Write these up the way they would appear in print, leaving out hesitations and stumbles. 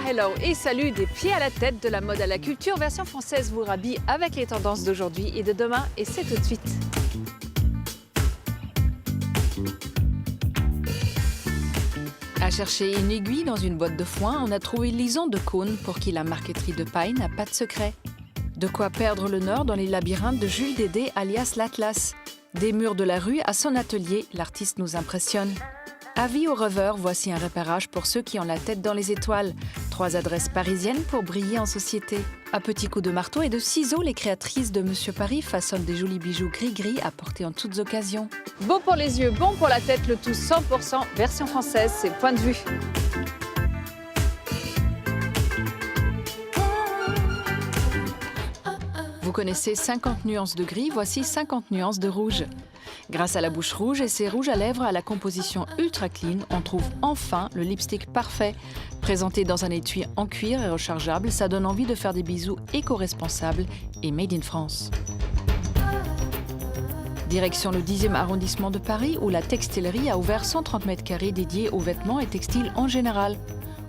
Hello et salut des pieds à la tête de la mode à la culture. Version française vous rhabille avec les tendances d'aujourd'hui et de demain et c'est tout de suite. À chercher une aiguille dans une boîte de foin, on a trouvé Lison de Caunes pour qui la marqueterie de paille n'a pas de secret. De quoi perdre le nord dans les labyrinthes de Jules Dédé alias l'Atlas. Des murs de la rue à son atelier, l'artiste nous impressionne. Avis aux rêveurs, voici un repérage pour ceux qui ont la tête dans les étoiles. 3 adresses parisiennes pour briller en société. À petits coups de marteau et de ciseaux, les créatrices de Monsieur Paris façonnent des jolis bijoux gris-gris à porter en toutes occasions. Beau pour les yeux, bon pour la tête, le tout 100% version française, c'est Point de vue. Vous connaissez 50 nuances de gris, voici 50 nuances de rouge. Grâce à la bouche rouge et ses rouges à lèvres à la composition ultra clean, on trouve enfin le lipstick parfait. Présenté dans un étui en cuir et rechargeable, ça donne envie de faire des bisous éco-responsables et made in France. Direction le 10e arrondissement de Paris où la textilerie a ouvert 130 mètres carrés dédiés aux vêtements et textiles en général.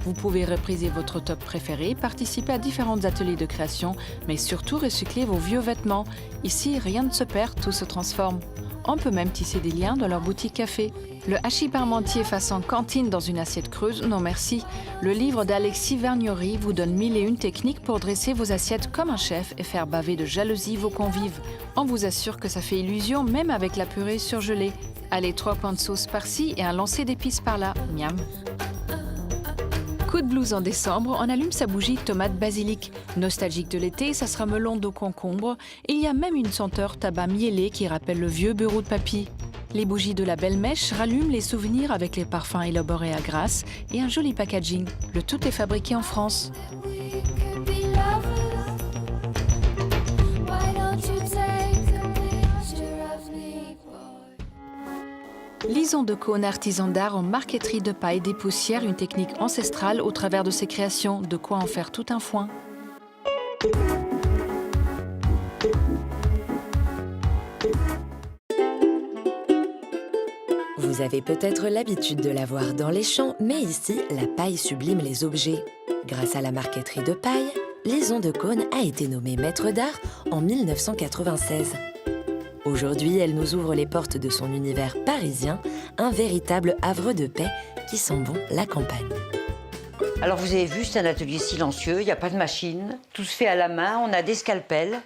Vous pouvez repriser votre top préféré, participer à différents ateliers de création, mais surtout recycler vos vieux vêtements. Ici, rien ne se perd, tout se transforme. On peut même tisser des liens dans leur boutique café. Le hachis parmentier façon cantine dans une assiette creuse, non merci. Le livre d'Alexis Vergnory vous donne 1001 techniques pour dresser vos assiettes comme un chef et faire baver de jalousie vos convives. On vous assure que ça fait illusion même avec la purée surgelée. Allez, 3 points de sauce par-ci et un lancer d'épices par-là. Miam. Coup de blues en décembre, on allume sa bougie tomate basilic. Nostalgique de l'été, ça sera melon d'eau concombre. Il y a même une senteur tabac mielé qui rappelle le vieux bureau de papy. Les bougies de la belle mèche rallument les souvenirs avec les parfums élaborés à Grasse et un joli packaging. Le tout est fabriqué en France. Lison de Caunes, artisan d'art en marqueterie de paille, dépoussière une technique ancestrale au travers de ses créations, de quoi en faire tout un foin. Vous avez peut-être l'habitude de la voir dans les champs, mais ici, la paille sublime les objets. Grâce à la marqueterie de paille, Lison de Caunes a été nommée maître d'art en 1996. Aujourd'hui, elle nous ouvre les portes de son univers parisien, un véritable havre de paix qui sent bon la campagne. Alors vous avez vu, c'est un atelier silencieux, il n'y a pas de machine, tout se fait à la main, on a des scalpels,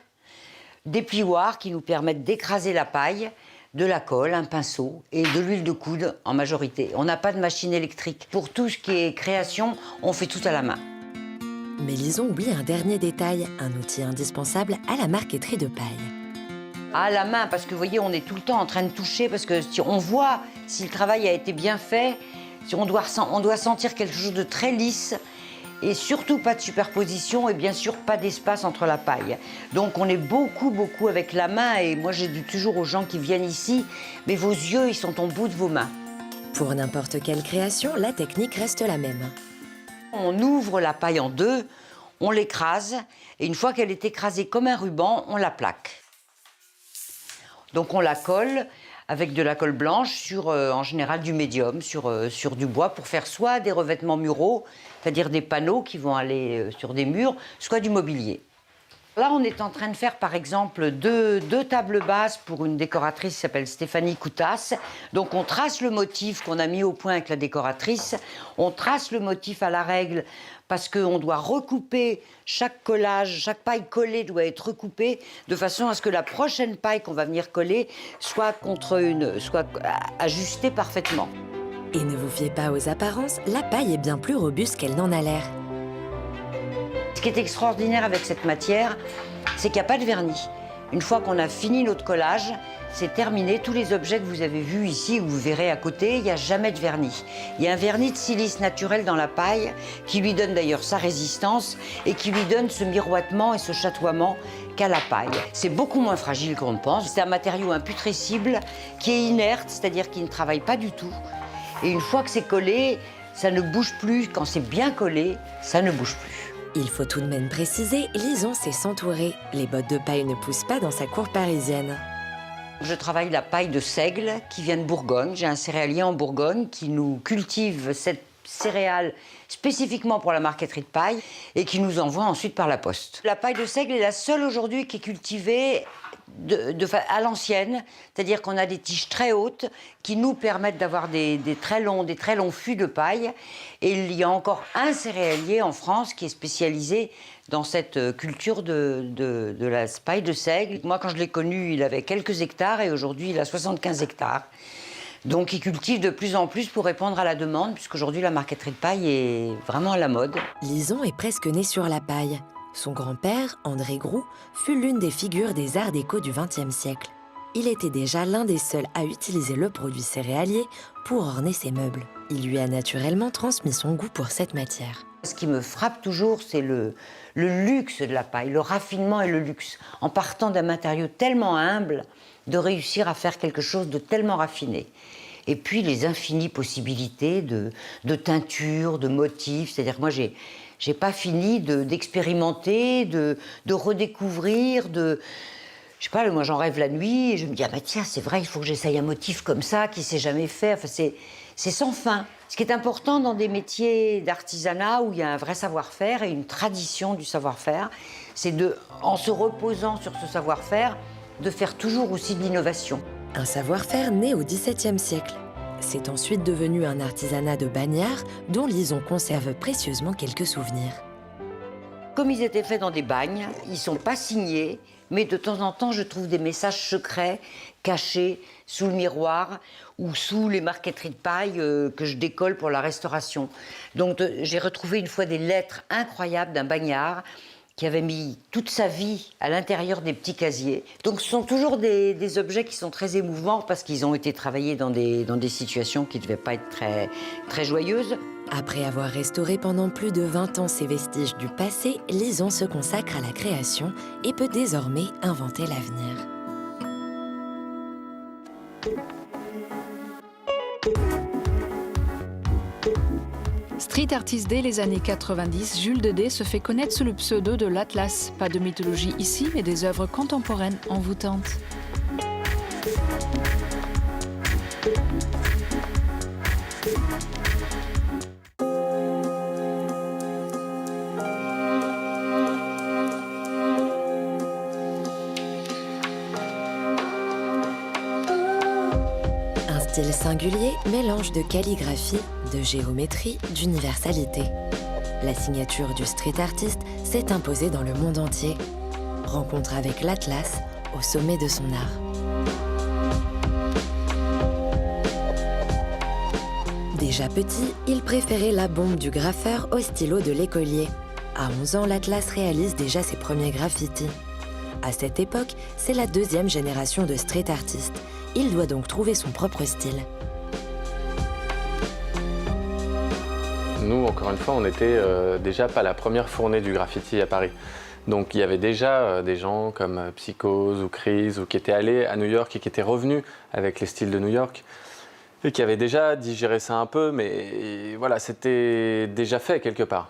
des plioirs qui nous permettent d'écraser la paille, de la colle, un pinceau et de l'huile de coude en majorité. On n'a pas de machine électrique. Pour tout ce qui est création, on fait tout à la main. Mais Lison oublie un dernier détail, un outil indispensable à la marqueterie de paille. À la main, parce que vous voyez, on est tout le temps en train de toucher, parce que si on voit si le travail a été bien fait, si on doit sentir quelque chose de très lisse, et surtout pas de superposition, et bien sûr pas d'espace entre la paille. Donc on est beaucoup avec la main, et moi je dis toujours aux gens qui viennent ici, mais vos yeux, ils sont au bout de vos mains. Pour n'importe quelle création, la technique reste la même. On ouvre la paille en deux, on l'écrase, et une fois qu'elle est écrasée comme un ruban, on la plaque. Donc on la colle avec de la colle blanche sur, en général, du médium, sur du bois, pour faire soit des revêtements muraux, c'est-à-dire des panneaux qui vont aller sur des murs, soit du mobilier. Là, on est en train de faire, par exemple, deux tables basses pour une décoratrice qui s'appelle Stéphanie Coutas. Donc on trace le motif qu'on a mis au point avec la décoratrice, on trace le motif à la règle, parce qu'on doit recouper chaque collage, chaque paille collée doit être recoupée de façon à ce que la prochaine paille qu'on va venir coller soit ajustée parfaitement. Et ne vous fiez pas aux apparences, la paille est bien plus robuste qu'elle n'en a l'air. Ce qui est extraordinaire avec cette matière, c'est qu'il n'y a pas de vernis. Une fois qu'on a fini notre collage, c'est terminé. Tous les objets que vous avez vus ici, ou vous verrez à côté, il n'y a jamais de vernis. Il y a un vernis de silice naturel dans la paille qui lui donne d'ailleurs sa résistance et qui lui donne ce miroitement et ce chatoiement qu'a la paille. C'est beaucoup moins fragile qu'on ne pense. C'est un matériau imputrescible qui est inerte, c'est-à-dire qui ne travaille pas du tout. Et une fois que c'est collé, ça ne bouge plus. Quand c'est bien collé, ça ne bouge plus. Il faut tout de même préciser, Lison sait s'entourer. Les bottes de paille ne poussent pas dans sa cour parisienne. Je travaille la paille de seigle qui vient de Bourgogne. J'ai un céréalier en Bourgogne qui nous cultive cette céréales spécifiquement pour la marqueterie de paille et qui nous envoie ensuite par la poste. La paille de seigle est la seule aujourd'hui qui est cultivée à l'ancienne, c'est-à-dire qu'on a des tiges très hautes qui nous permettent d'avoir des très longs fûts de paille. Et il y a encore un céréalier en France qui est spécialisé dans cette culture de la paille de seigle. Moi, quand je l'ai connu, il avait quelques hectares et aujourd'hui, il a 75 hectares. Donc, il cultive de plus en plus pour répondre à la demande, puisqu'aujourd'hui, la marqueterie de paille est vraiment à la mode. Lison est presque né sur la paille. Son grand-père, André Groux, fut l'une des figures des arts déco du XXe siècle. Il était déjà l'un des seuls à utiliser le produit céréalier pour orner ses meubles. Il lui a naturellement transmis son goût pour cette matière. Ce qui me frappe toujours, c'est le luxe de la paille, le raffinement et le luxe. En partant d'un matériau tellement humble, de réussir à faire quelque chose de tellement raffiné. Et puis les infinies possibilités de teintures, de motifs. C'est-à-dire que moi, j'ai pas fini d'expérimenter, de redécouvrir, je sais pas, moi j'en rêve la nuit et je me dis, ah bah tiens, c'est vrai, il faut que j'essaye un motif comme ça qui s'est jamais fait. Enfin, c'est sans fin. Ce qui est important dans des métiers d'artisanat où il y a un vrai savoir-faire et une tradition du savoir-faire, c'est en se reposant sur ce savoir-faire, de faire toujours aussi de l'innovation. Un savoir-faire né au XVIIe siècle. C'est ensuite devenu un artisanat de bagnards dont Lison conserve précieusement quelques souvenirs. Comme ils étaient faits dans des bagnes, ils ne sont pas signés, mais de temps en temps, je trouve des messages secrets cachés sous le miroir ou sous les marqueteries de paille que je décolle pour la restauration. Donc j'ai retrouvé une fois des lettres incroyables d'un bagnard qui avait mis toute sa vie à l'intérieur des petits casiers. Donc ce sont toujours des objets qui sont très émouvants parce qu'ils ont été travaillés dans des situations qui ne devaient pas être très, très joyeuses. Après avoir restauré pendant plus de 20 ans ces vestiges du passé, Lison se consacre à la création et peut désormais inventer l'avenir. Street artiste dès les années 90, Jules Dedé se fait connaître sous le pseudo de l'Atlas. Pas de mythologie ici, mais des œuvres contemporaines envoûtantes. Style singulier, mélange de calligraphie, de géométrie, d'universalité. La signature du street artiste s'est imposée dans le monde entier. Rencontre avec l'Atlas au sommet de son art. Déjà petit, il préférait la bombe du graffeur au stylo de l'écolier. À 11 ans, l'Atlas réalise déjà ses premiers graffitis. À cette époque, c'est la deuxième génération de street artistes. Il doit donc trouver son propre style. Nous, encore une fois, on n'était déjà pas la première fournée du graffiti à Paris. Donc il y avait déjà des gens comme Psychose ou Crise ou qui étaient allés à New York et qui étaient revenus avec les styles de New York et qui avaient déjà digéré ça un peu, mais voilà, c'était déjà fait quelque part.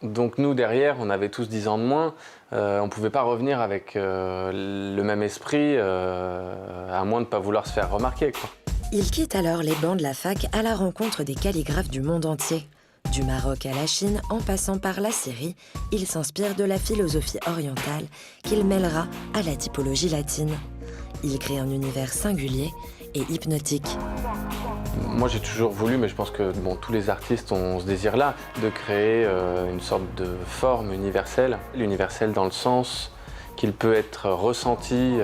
Donc nous, derrière, on avait tous 10 ans de moins. On ne pouvait pas revenir avec le même esprit, à moins de ne pas vouloir se faire remarquer, quoi. Il quitte alors les bancs de la fac à la rencontre des calligraphes du monde entier. Du Maroc à la Chine, en passant par la Syrie, il s'inspire de la philosophie orientale qu'il mêlera à la typologie latine. Il crée un univers singulier et hypnotique. Moi, j'ai toujours voulu, mais je pense que tous les artistes ont ce désir-là, de créer une sorte de forme universelle. L'universel dans le sens qu'il peut être ressenti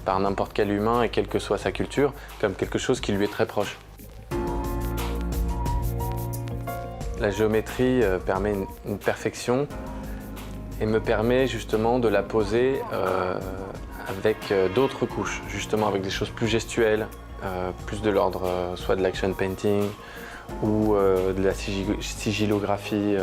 par n'importe quel humain, et quelle que soit sa culture, comme quelque chose qui lui est très proche. La géométrie permet une perfection et me permet justement de la poser avec d'autres couches, justement avec des choses plus gestuelles, plus de l'ordre soit de l'action painting ou de la sigillographie,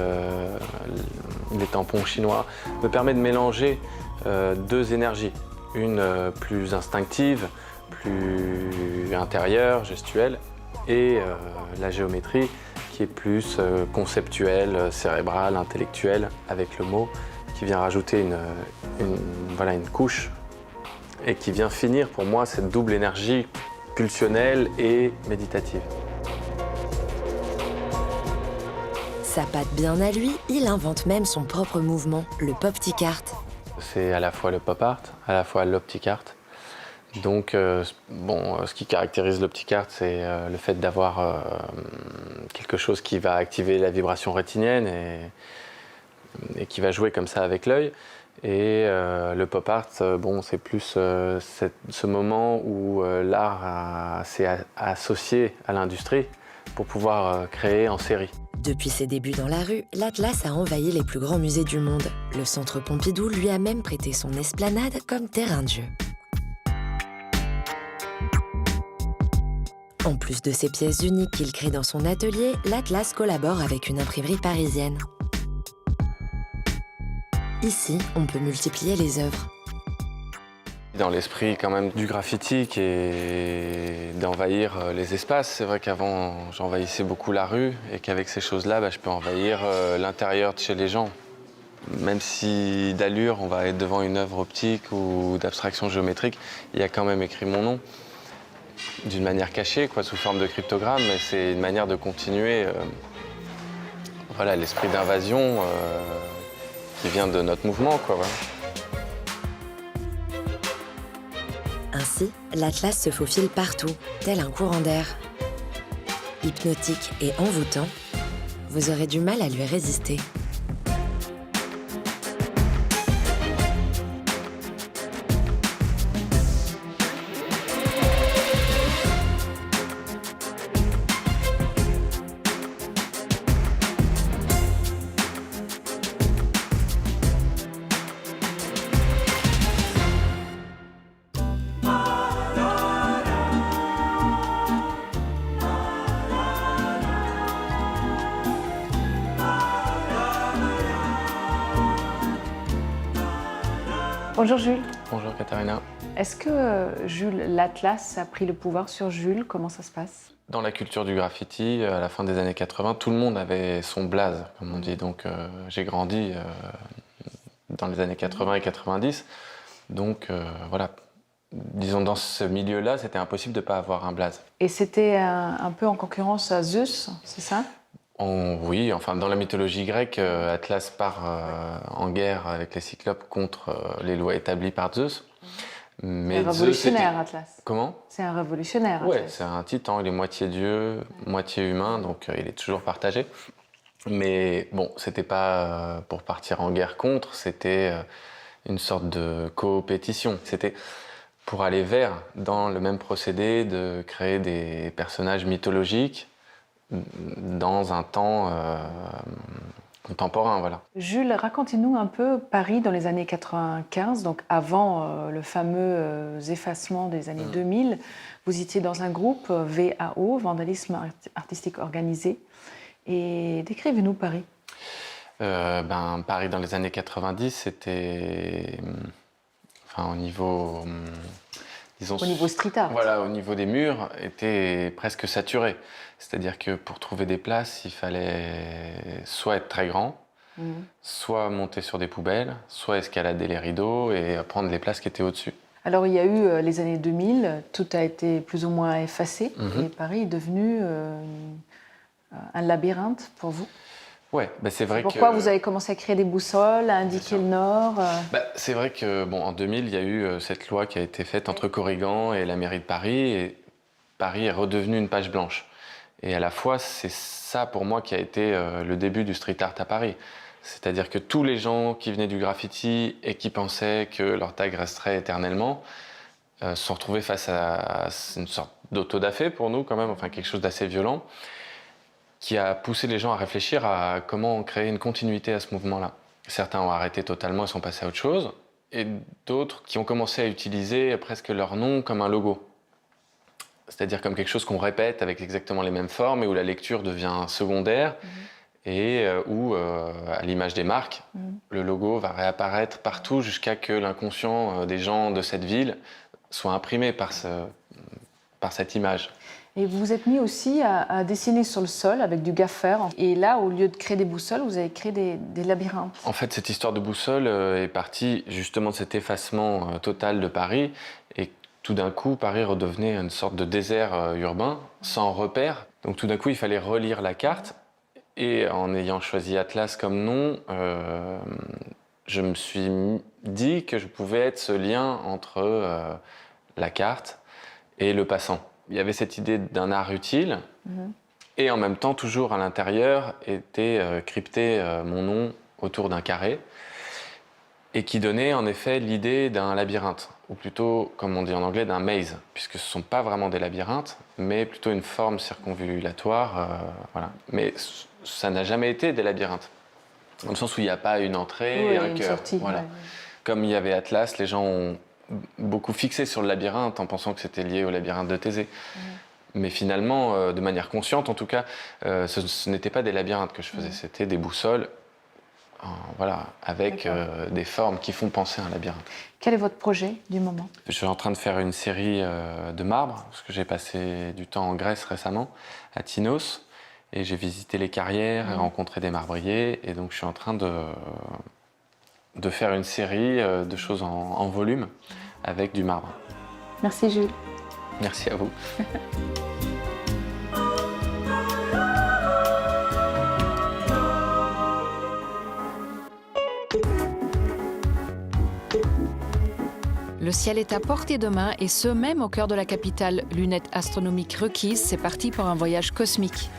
les tampons chinois, me permet de mélanger deux énergies, une plus instinctive, plus intérieure, gestuelle, et la géométrie qui est plus conceptuelle, cérébrale, intellectuelle, avec le mot, qui vient rajouter une couche et qui vient finir pour moi cette double énergie pulsionnelle et méditative. Sa patte bien à lui, il invente même son propre mouvement, le pop-tic art. C'est à la fois le pop art, à la fois l'optic art. Donc, ce qui caractérise l'optic art, c'est le fait d'avoir quelque chose qui va activer la vibration rétinienne et qui va jouer comme ça avec l'œil. Et le pop art, c'est plus ce moment où l'art s'est associé à l'industrie pour pouvoir créer en série. Depuis ses débuts dans la rue, l'Atlas a envahi les plus grands musées du monde. Le Centre Pompidou lui a même prêté son esplanade comme terrain de jeu. En plus de ces pièces uniques qu'il crée dans son atelier, l'Atlas collabore avec une imprimerie parisienne. Ici, on peut multiplier les œuvres. Dans l'esprit quand même du graffiti qui est d'envahir les espaces. C'est vrai qu'avant, j'envahissais beaucoup la rue et qu'avec ces choses-là, je peux envahir l'intérieur de chez les gens. Même si d'allure, on va être devant une œuvre optique ou d'abstraction géométrique, il y a quand même écrit mon nom. D'une manière cachée, sous forme de cryptogramme, mais c'est une manière de continuer l'esprit d'invasion qui vient de notre mouvement. Voilà. Ainsi, l'Atlas se faufile partout, tel un courant d'air. Hypnotique et envoûtant, vous aurez du mal à lui résister. Bonjour Jules. Bonjour Katharina. Est-ce que Jules, l'Atlas a pris le pouvoir sur Jules? Comment ça se passe? Dans la culture du graffiti, à la fin des années 80, tout le monde avait son blaze, comme on dit. Donc j'ai grandi dans les années 80 et 90. Donc disons dans ce milieu-là, c'était impossible de ne pas avoir un blaze. Et c'était un peu en concurrence à Zeus, c'est ça? Oui, dans la mythologie grecque, Atlas part en guerre avec les Cyclopes contre les lois établies par Zeus. Mais c'est un révolutionnaire, Atlas. Comment? C'est un révolutionnaire, Atlas. Oui, c'est un titan, il est moitié dieu, moitié humain, donc il est toujours partagé. Mais bon, c'était pas pour partir en guerre contre, c'était une sorte de coopétition. C'était pour aller vers, dans le même procédé, de créer des personnages mythologiques dans un temps contemporain, voilà. Jules, racontez-nous un peu Paris dans les années 95, donc avant le fameux effacement des années 2000. Vous étiez dans un groupe VAO, Vandalisme Artistique Organisé. Et décrivez-nous Paris. Paris dans les années 90, c'était au niveau... disons, au niveau street art. Voilà, au niveau des murs, était presque saturé. C'est-à-dire que pour trouver des places, il fallait soit être très grand, soit monter sur des poubelles, soit escalader les rideaux et prendre les places qui étaient au-dessus. Alors il y a eu les années 2000, tout a été plus ou moins effacé et Paris est devenu un labyrinthe pour vous. Ouais, c'est vrai. Pourquoi vous avez commencé à créer des boussoles, à indiquer le nord C'est vrai que en 2000, il y a eu cette loi qui a été faite entre Corrigan et la mairie de Paris, et Paris est redevenu une page blanche. Et à la fois, c'est ça pour moi qui a été le début du street art à Paris. C'est-à-dire que tous les gens qui venaient du graffiti et qui pensaient que leur tag resterait éternellement se sont retrouvés face à une sorte d'autodafé pour nous quand même, quelque chose d'assez violent, qui a poussé les gens à réfléchir à comment créer une continuité à ce mouvement-là. Certains ont arrêté totalement et sont passés à autre chose, et d'autres qui ont commencé à utiliser presque leur nom comme un logo. C'est-à-dire comme quelque chose qu'on répète avec exactement les mêmes formes et où la lecture devient secondaire et où, à l'image des marques, le logo va réapparaître partout jusqu'à que l'inconscient des gens de cette ville soit imprimé par cette image. Et vous vous êtes mis aussi à dessiner sur le sol avec du gaffer. Et là, au lieu de créer des boussoles, vous avez créé des labyrinthes. En fait, cette histoire de boussole est partie justement de cet effacement total de Paris. Et tout d'un coup, Paris redevenait une sorte de désert urbain, sans repère. Donc tout d'un coup, il fallait relire la carte Et en ayant choisi Atlas comme nom, je me suis dit que je pouvais être ce lien entre la carte et le passant. Il y avait cette idée d'un art utile, et en même temps, toujours à l'intérieur, était crypté mon nom autour d'un carré, et qui donnait en effet l'idée d'un labyrinthe, ou plutôt, comme on dit en anglais, d'un maze, puisque ce ne sont pas vraiment des labyrinthes, mais plutôt une forme circonvulatoire. Voilà. Mais ça n'a jamais été des labyrinthes, dans le sens où il n'y a pas une entrée et un cœur. Sortie, voilà. ouais. Comme il y avait Atlas, les gens ont beaucoup fixé sur le labyrinthe en pensant que c'était lié au labyrinthe de Thésée. Mais finalement, de manière consciente en tout cas, ce n'était pas des labyrinthes que je faisais, c'était des boussoles, voilà, avec des formes qui font penser à un labyrinthe. Quel est votre projet du moment? Je suis en train de faire une série de marbre, parce que j'ai passé du temps en Grèce récemment, à Tinos, et j'ai visité les carrières et rencontré des marbriers, et donc je suis en train de faire une série de choses en volume avec du marbre. Merci Jules. Merci à vous. Le ciel est à portée de main et ce même au cœur de la capitale. Lunettes astronomiques requises, c'est parti pour un voyage cosmique.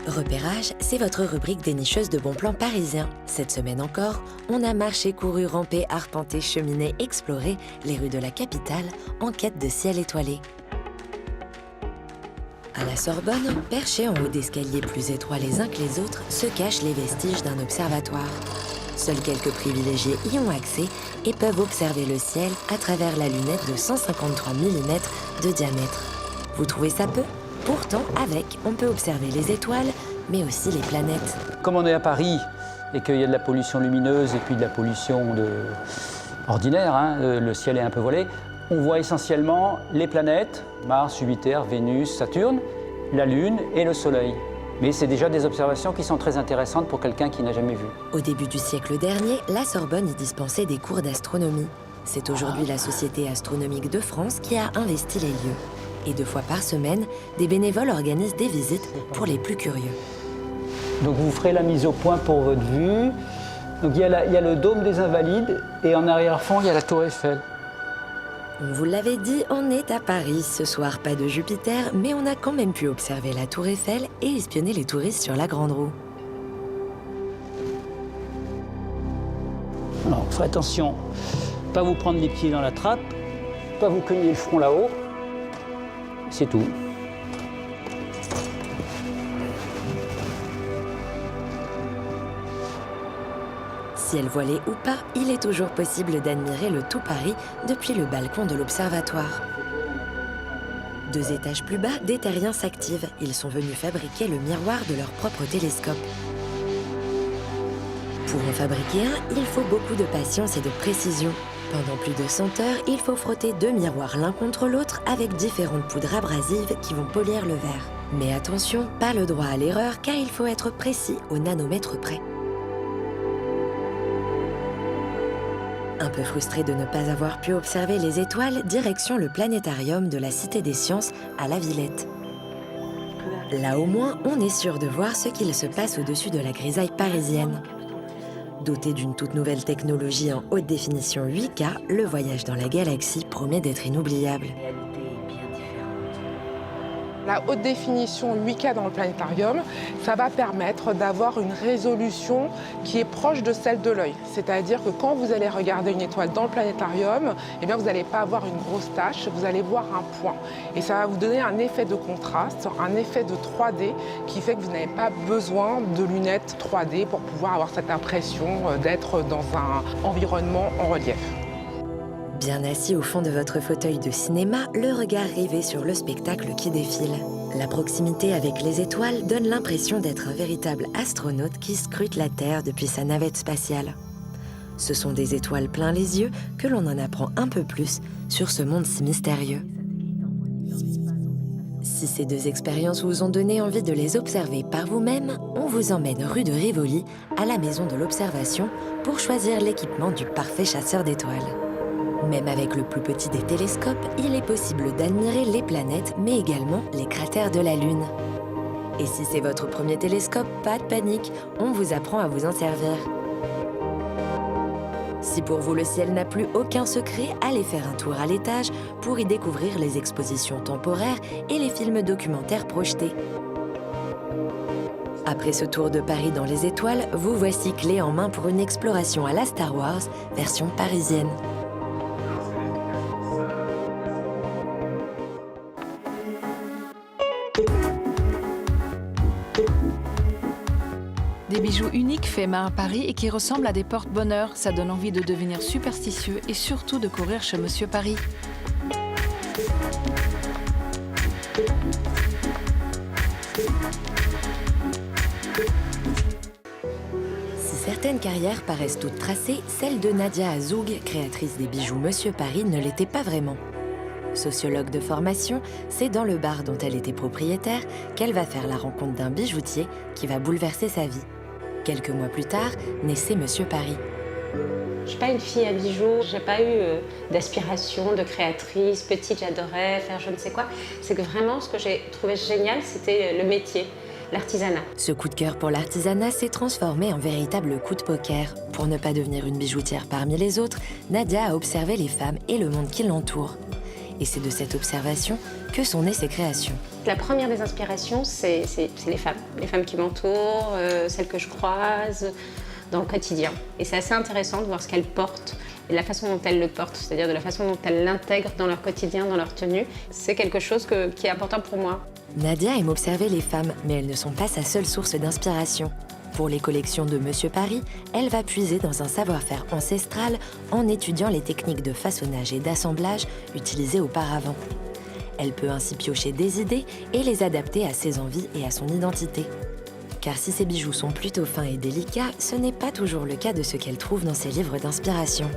Repérage, c'est votre rubrique dénicheuse de bons plans parisiens. Cette semaine encore, on a marché, couru, rampé, arpenté, cheminé, exploré les rues de la capitale en quête de ciel étoilé. À la Sorbonne, perchés en haut d'escaliers plus étroits les uns que les autres, se cachent les vestiges d'un observatoire. Seuls quelques privilégiés y ont accès et peuvent observer le ciel à travers la lunette de 153 mm de diamètre. Vous trouvez ça peu? Pourtant, avec, on peut observer les étoiles, mais aussi les planètes. Comme on est à Paris et qu'il y a de la pollution lumineuse et puis de la pollution ordinaire, hein, le ciel est un peu voilé, on voit essentiellement les planètes, Mars, Jupiter, Vénus, Saturne, la Lune et le Soleil. Mais c'est déjà des observations qui sont très intéressantes pour quelqu'un qui n'a jamais vu. Au début du siècle dernier, la Sorbonne y dispensait des cours d'astronomie. C'est aujourd'hui la Société astronomique de France qui a investi les lieux. Et 2 fois par semaine, des bénévoles organisent des visites pour les plus curieux. Donc vous ferez la mise au point pour votre vue. Donc il y a le dôme des Invalides et en arrière-fond, il y a la tour Eiffel. On vous l'avait dit, on est à Paris. Ce soir, pas de Jupiter, mais on a quand même pu observer la tour Eiffel et espionner les touristes sur la Grande Roue. Alors, faites attention, pas vous prendre les pieds dans la trappe, pas vous cogner le front là-haut. C'est tout. Ciel voilé ou pas, il est toujours possible d'admirer le tout Paris depuis le balcon de l'observatoire. 2 étages plus bas, des terriens s'activent. Ils sont venus fabriquer le miroir de leur propre télescope. Pour en fabriquer un, il faut beaucoup de patience et de précision. Pendant plus de 100 heures, il faut frotter 2 miroirs l'un contre l'autre avec différentes poudres abrasives qui vont polir le verre. Mais attention, pas le droit à l'erreur car il faut être précis au nanomètre près. Un peu frustré de ne pas avoir pu observer les étoiles, direction le planétarium de la Cité des Sciences à la Villette. Là au moins, on est sûr de voir ce qu'il se passe au-dessus de la grisaille parisienne. Doté d'une toute nouvelle technologie en haute définition 8K, le voyage dans la galaxie promet d'être inoubliable. La haute définition 8K dans le planétarium, ça va permettre d'avoir une résolution qui est proche de celle de l'œil. C'est-à-dire que quand vous allez regarder une étoile dans le planétarium, eh bien vous n'allez pas avoir une grosse tache, vous allez voir un point. Et ça va vous donner un effet de contraste, un effet de 3D qui fait que vous n'avez pas besoin de lunettes 3D pour pouvoir avoir cette impression d'être dans un environnement en relief. Bien assis au fond de votre fauteuil de cinéma, le regard rivé sur le spectacle qui défile. La proximité avec les étoiles donne l'impression d'être un véritable astronaute qui scrute la Terre depuis sa navette spatiale. Ce sont des étoiles plein les yeux que l'on en apprend un peu plus sur ce monde si mystérieux. Si ces 2 expériences vous ont donné envie de les observer par vous-même, on vous emmène rue de Rivoli, à la maison de l'observation, pour choisir l'équipement du parfait chasseur d'étoiles. Même avec le plus petit des télescopes, il est possible d'admirer les planètes, mais également les cratères de la Lune. Et si c'est votre premier télescope, pas de panique, on vous apprend à vous en servir. Si pour vous le ciel n'a plus aucun secret, allez faire un tour à l'étage pour y découvrir les expositions temporaires et les films documentaires projetés. Après ce tour de Paris dans les étoiles, vous voici clé en main pour une exploration à la Star Wars, version parisienne. Des bijoux uniques faits main à Paris et qui ressemblent à des porte-bonheur. Ça donne envie de devenir superstitieux et surtout de courir chez Monsieur Paris. Si certaines carrières paraissent toutes tracées, celle de Nadia Azoug, créatrice des bijoux Monsieur Paris, ne l'était pas vraiment. Sociologue de formation, c'est dans le bar dont elle était propriétaire qu'elle va faire la rencontre d'un bijoutier qui va bouleverser sa vie. Quelques mois plus tard, naissait Monsieur Paris. Je suis pas une fille à bijoux, j'ai pas eu d'aspiration de créatrice. Petite, j'adorais faire je ne sais quoi. C'est que vraiment, ce que j'ai trouvé génial, c'était le métier, l'artisanat. Ce coup de cœur pour l'artisanat s'est transformé en véritable coup de poker. Pour ne pas devenir une bijoutière parmi les autres, Nadia a observé les femmes et le monde qui l'entoure. Et c'est de cette observation que sont nées ses créations. La première des inspirations, c'est les femmes qui m'entourent, celles que je croise dans le quotidien. Et c'est assez intéressant de voir ce qu'elles portent et la façon dont elles le portent, c'est-à-dire de la façon dont elles l'intègrent dans leur quotidien, dans leur tenue. C'est quelque chose qui est important pour moi. Nadia aime observer les femmes, mais elles ne sont pas sa seule source d'inspiration. Pour les collections de Monsieur Paris, elle va puiser dans un savoir-faire ancestral en étudiant les techniques de façonnage et d'assemblage utilisées auparavant. Elle peut ainsi piocher des idées et les adapter à ses envies et à son identité. Car si ses bijoux sont plutôt fins et délicats, ce n'est pas toujours le cas de ce qu'elle trouve dans ses livres d'inspiration.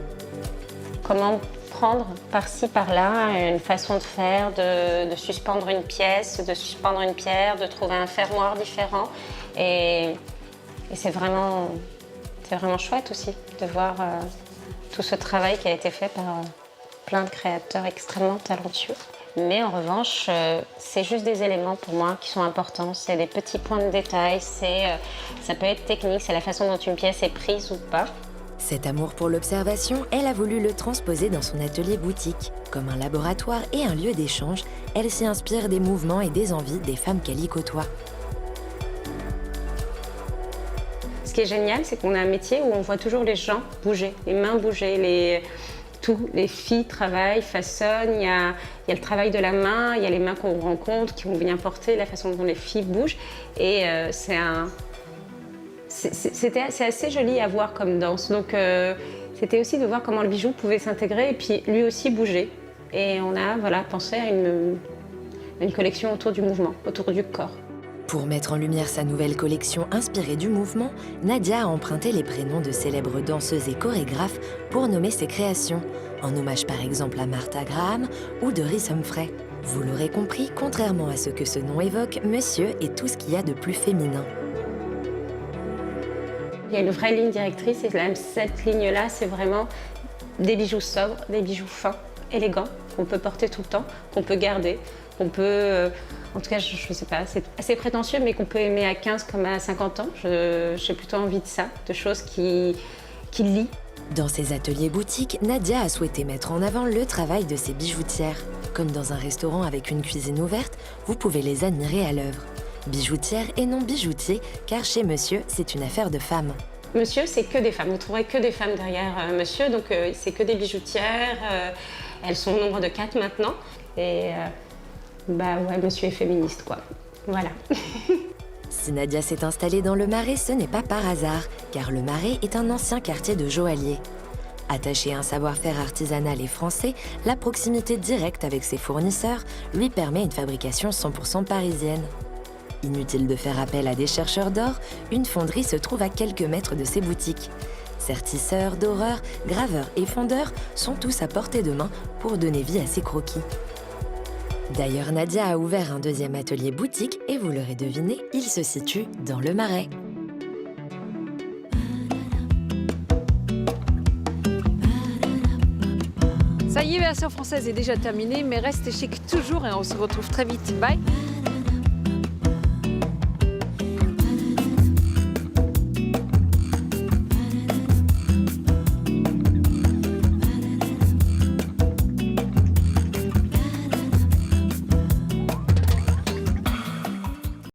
Comment prendre par-ci, par-là une façon de faire, de suspendre une pièce, de suspendre une pierre, de trouver un fermoir différent. Et c'est vraiment chouette aussi de voir tout ce travail qui a été fait par plein de créateurs extrêmement talentueux. Mais en revanche, c'est juste des éléments pour moi qui sont importants. C'est des petits points de détail, ça peut être technique, c'est la façon dont une pièce est prise ou pas. Cet amour pour l'observation, elle a voulu le transposer dans son atelier boutique. Comme un laboratoire et un lieu d'échange, elle s'y inspire des mouvements et des envies des femmes qu'elle y côtoie. Ce qui est génial, c'est qu'on a un métier où on voit toujours les gens bouger, les mains bouger, les filles travaillent, façonnent, il y a le travail de la main, il y a les mains qu'on rencontre, qui vont venir porter, la façon dont les filles bougent. Et c'est assez joli à voir comme danse. Donc c'était aussi de voir comment le bijou pouvait s'intégrer et puis lui aussi bouger. Et on a pensé à une collection autour du mouvement, autour du corps. Pour mettre en lumière sa nouvelle collection inspirée du mouvement, Nadia a emprunté les prénoms de célèbres danseuses et chorégraphes pour nommer ses créations, en hommage par exemple à Martha Graham ou Doris Humphrey. Vous l'aurez compris, contrairement à ce que ce nom évoque, Monsieur est tout ce qu'il y a de plus féminin. Il y a une vraie ligne directrice et cette ligne-là, c'est vraiment des bijoux sobres, des bijoux fins, élégants, qu'on peut porter tout le temps, qu'on peut garder, qu'on peut... En tout cas, je ne sais pas, c'est assez prétentieux, mais qu'on peut aimer à 15 comme à 50 ans. J'ai plutôt envie de ça, de choses qui lient. Dans ses ateliers boutiques, Nadia a souhaité mettre en avant le travail de ses bijoutières. Comme dans un restaurant avec une cuisine ouverte, vous pouvez les admirer à l'œuvre. Bijoutière et non bijoutier, car chez Monsieur, c'est une affaire de femmes. Monsieur, c'est que des femmes. Vous trouverez que des femmes derrière Monsieur, donc c'est que des bijoutières. Elles sont au nombre de 4 maintenant. Et Monsieur est féministe, quoi. Voilà. Si Nadia s'est installée dans le Marais, ce n'est pas par hasard, car le Marais est un ancien quartier de joailliers. Attachée à un savoir-faire artisanal et français, la proximité directe avec ses fournisseurs lui permet une fabrication 100% parisienne. Inutile de faire appel à des chercheurs d'or, une fonderie se trouve à quelques mètres de ses boutiques. Sertisseurs, doreurs, graveurs et fondeurs sont tous à portée de main pour donner vie à ses croquis. D'ailleurs, Nadia a ouvert un deuxième atelier boutique et vous l'aurez deviné, il se situe dans le Marais. Ça y est, version française est déjà terminée, mais restez chic toujours et on se retrouve très vite. Bye!